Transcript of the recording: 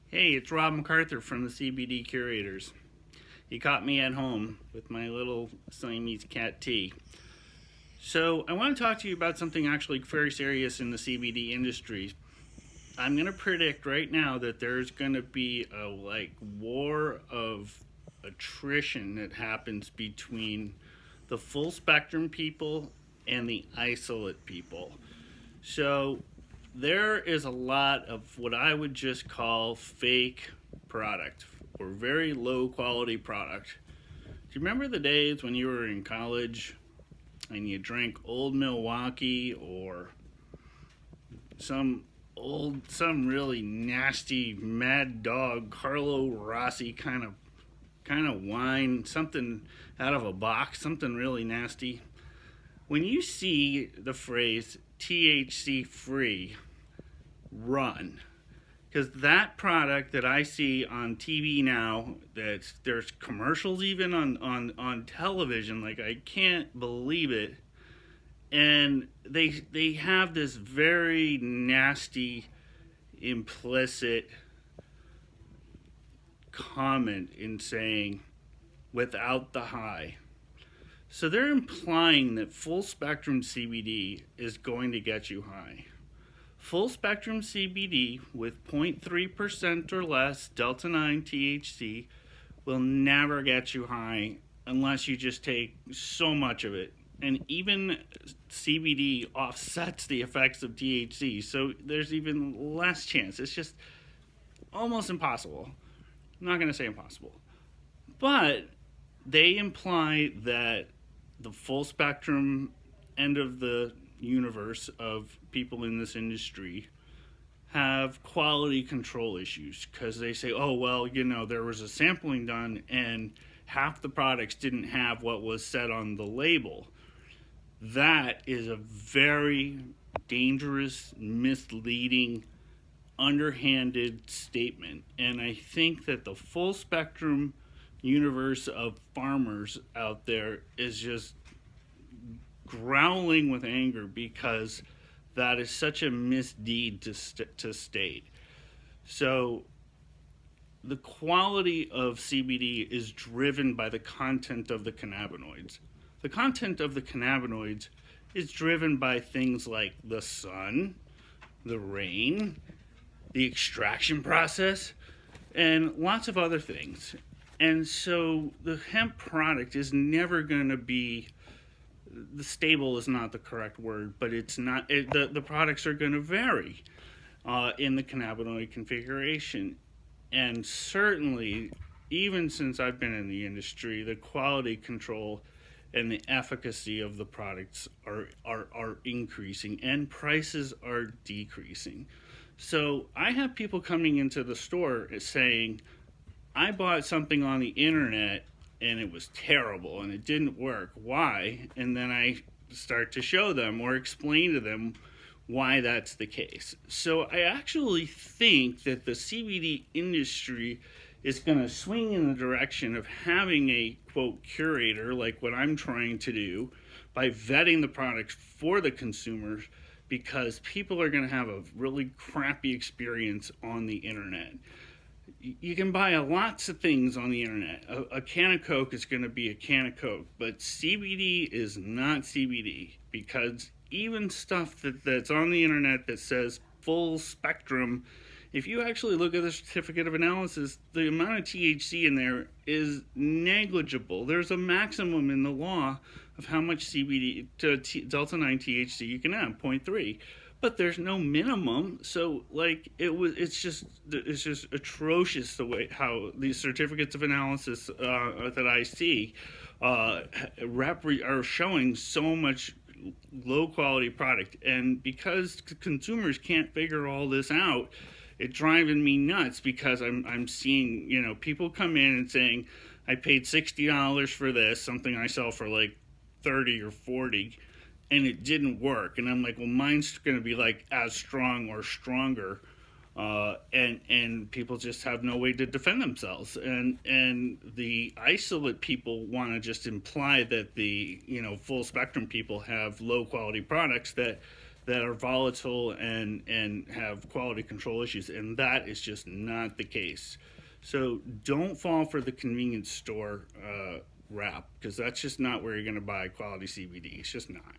Hey, it's Rob MacArthur from the CBD Curators. You caught me at home with my little Siamese cat T. So, I want to talk to you about something actually very serious in the CBD industry. I'm going to predict right now that there's going to be a war of attrition that happens between the full spectrum people and the isolate people. So, there is a lot of what I would just call fake product or very low quality product. Do you remember the days when you were in college and you drank Old Milwaukee or some really nasty Mad Dog Carlo Rossi kind of wine, something out of a box, something really nasty? When you see the phrase THC free, run, because that product that I see on TV now, that there's commercials even on television, like I can't believe it. And they have this very nasty implicit comment in saying without the high. So they're implying that full spectrum CBD is going to get you high. Full spectrum CBD with 0.3% or less Delta 9 THC will never get you high unless you just take so much of it. And even CBD offsets the effects of THC, so there's even less chance. It's just almost impossible. I'm not going to say impossible. But they imply that the full spectrum end of the universe of people in this industry have quality control issues because they say, oh, well, there was a sampling done and half the products didn't have what was said on the label. That is a very dangerous, misleading, underhanded statement. And I think that the full spectrum universe of farmers out there is just growling with anger because that is such a misdeed to state. So the quality of CBD is driven by the content of the cannabinoids. The content of the cannabinoids is driven by things like the sun, the rain, the extraction process, and lots of other things. And so the hemp product is never going to be, the stable is not the correct word, but it's not, the products are going to vary in the cannabinoid configuration. And certainly, even since I've been in the industry, the quality control and the efficacy of the products are increasing and prices are decreasing. So I have people coming into the store saying, I bought something on the internet and it was terrible and it didn't work. Why? And then I start to show them or explain to them why that's the case. So I actually think that the CBD industry is going to swing in the direction of having a quote curator, like what I'm trying to do, by vetting the products for the consumers, because people are going to have a really crappy experience on the internet. You can buy lots of things on the internet. A can of Coke is going to be a can of Coke, but CBD is not CBD, because even stuff that's on the internet that says full spectrum, if you actually look at the certificate of analysis, the amount of THC in there is negligible. There's a maximum in the law of how much CBD to Delta 9 THC you can have, 0.3. But there's no minimum, so it's just atrocious the way how these certificates of analysis that I see are showing so much low quality product. And because consumers can't figure all this out, it's driving me nuts, because I'm seeing people come in and saying, I paid $60 for this, something I sell for like 30 or 40, and it didn't work. And I'm like, well, mine's going to be like as strong or stronger. And people just have no way to defend themselves. And the isolate people want to just imply that the full spectrum people have low quality products that that are volatile and have quality control issues, and that is just not the case. So don't fall for the convenience store wrap, because that's just not where you're going to buy quality CBD. It's just not.